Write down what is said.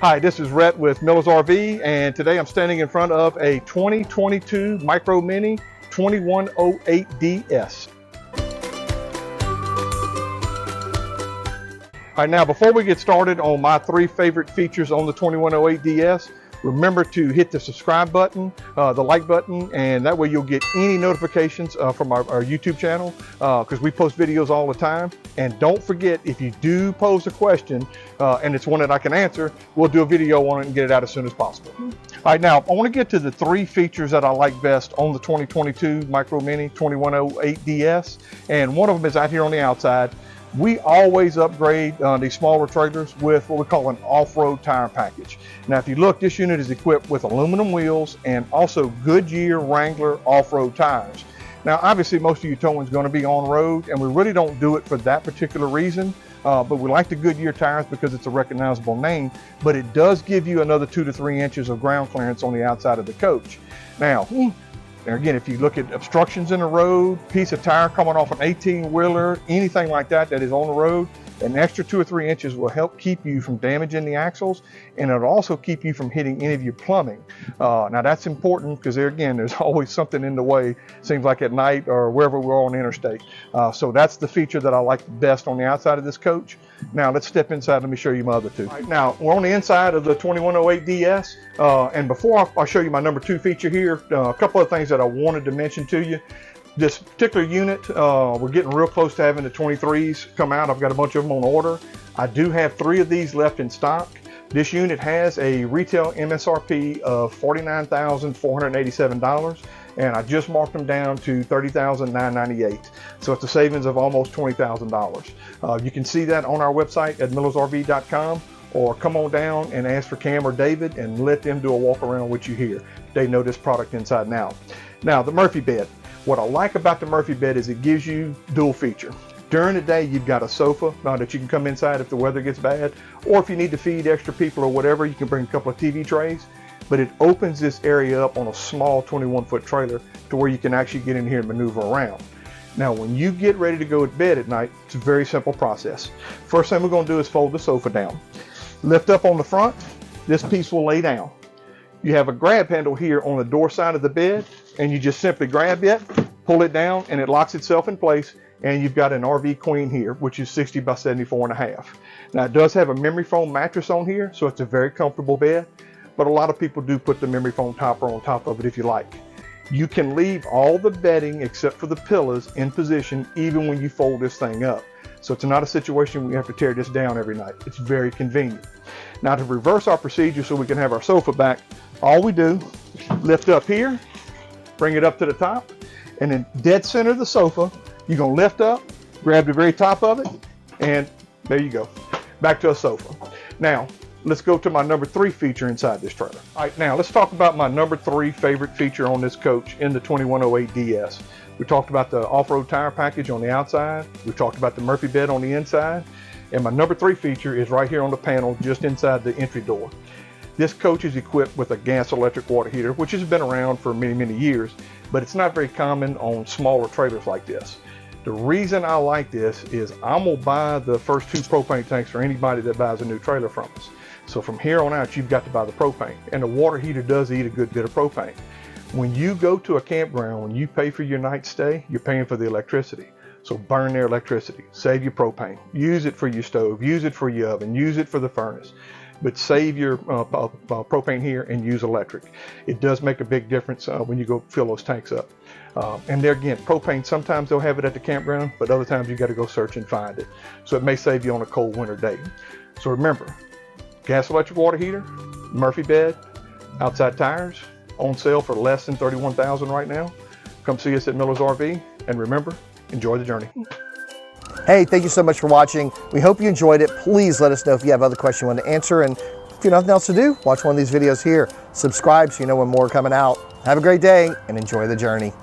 Hi, this is Rhett with Miller's RV, and today I'm standing in front of a 2022 Micro Mini 2108DS. All right, now before we get started on my 3 favorite features on the 2108DS, remember to hit the subscribe button, the like button, and that way you'll get any notifications from our YouTube channel because we post videos all the time. And don't forget, if you do pose a question and it's one that I can answer, we'll do a video on it and get it out as soon as possible. All right, now I want to get to the 3 features that I like best on the 2022 Micro Mini 2108DS, and one of them is out here on the outside. We always upgrade these smaller trailers with what we call an off-road tire package. Now, if you look, this unit is equipped with aluminum wheels and also Goodyear Wrangler off-road tires. Now, obviously, most of your towing is going to be on-road, and we really don't do it for that particular reason. But we like the Goodyear tires because it's a recognizable name, but it does give you another 2 to 3 inches of ground clearance on the outside of the coach. Now, again, if you look at obstructions in the road, piece of tire coming off an 18-wheeler, anything like that that is on the road, an extra 2 or 3 inches will help keep you from damaging the axles, and it'll also keep you from hitting any of your plumbing. Now that's important because there again, there's always something in the way, seems like at night or wherever we're on the interstate. So that's the feature that I like best on the outside of this coach. Now let's step inside, let me show you my other 2. Right, now we're on the inside of the 2108DS, and before I show you my number 2 feature here, a couple of things that I wanted to mention to you. This particular unit, we're getting real close to having the 23s come out. I've got a bunch of them on order. I do have 3 of these left in stock. This unit has a retail MSRP of $49,487, and I just marked them down to $30,998. So it's a savings of almost $20,000. You can see that on our website at millersrv.com, or come on down and ask for Cam or David and let them do a walk around with you here. They know this product inside and out. Now, the Murphy bed. What I like about the Murphy bed is it gives you dual feature. During the day, you've got a sofa that you can come inside if the weather gets bad, or if you need to feed extra people or whatever, you can bring a couple of TV trays. But it opens this area up on a small 21-foot trailer to where you can actually get in here and maneuver around. Now, when you get ready to go to bed at night, it's a very simple process. First thing we're going to do is fold the sofa down. Lift up on the front, this piece will lay down. You have a grab handle here on the door side of the bed, and you just simply grab it, pull it down, and it locks itself in place, and you've got an RV queen here, which is 60 by 74.5. Now, it does have a memory foam mattress on here, so it's a very comfortable bed, but a lot of people do put the memory foam topper on top of it if you like. You can leave all the bedding except for the pillows in position even when you fold this thing up. So it's not a situation where you have to tear this down every night. It's very convenient. Now, to reverse our procedure so we can have our sofa back, all we do, lift up here, bring it up to the top, and then dead center of the sofa, you're gonna lift up, grab the very top of it, and there you go, back to a sofa. Now, let's go to my number 3 feature inside this trailer. All right, now let's talk about my number 3 favorite feature on this coach in the 2108DS. We talked about the off-road tire package on the outside. We talked about the Murphy bed on the inside. And my number 3 feature is right here on the panel just inside the entry door. This coach is equipped with a gas electric water heater, which has been around for many, many years, but it's not very common on smaller trailers like this. The reason I like this is I'm gonna buy the first 2 propane tanks for anybody that buys a new trailer from us. So from here on out, you've got to buy the propane, and the water heater does eat a good bit of propane. When you go to a campground, when you pay for your night stay, you're paying for the electricity. So burn their electricity, save your propane, use it for your stove, use it for your oven, use it for the furnace, but save your propane here and use electric. It does make a big difference when you go fill those tanks up. And there again, propane, sometimes they'll have it at the campground, but other times you got to go search and find it. So it may save you on a cold winter day. So remember, gas electric water heater, Murphy bed, outside tires, on sale for less than $31,000 right now. Come see us at Miller's RV, and remember, enjoy the journey. Hey, thank you so much for watching. We hope you enjoyed it. Please let us know if you have other questions you want to answer, and if you have nothing else to do, watch one of these videos here. Subscribe so you know when more are coming out. Have a great day and enjoy the journey.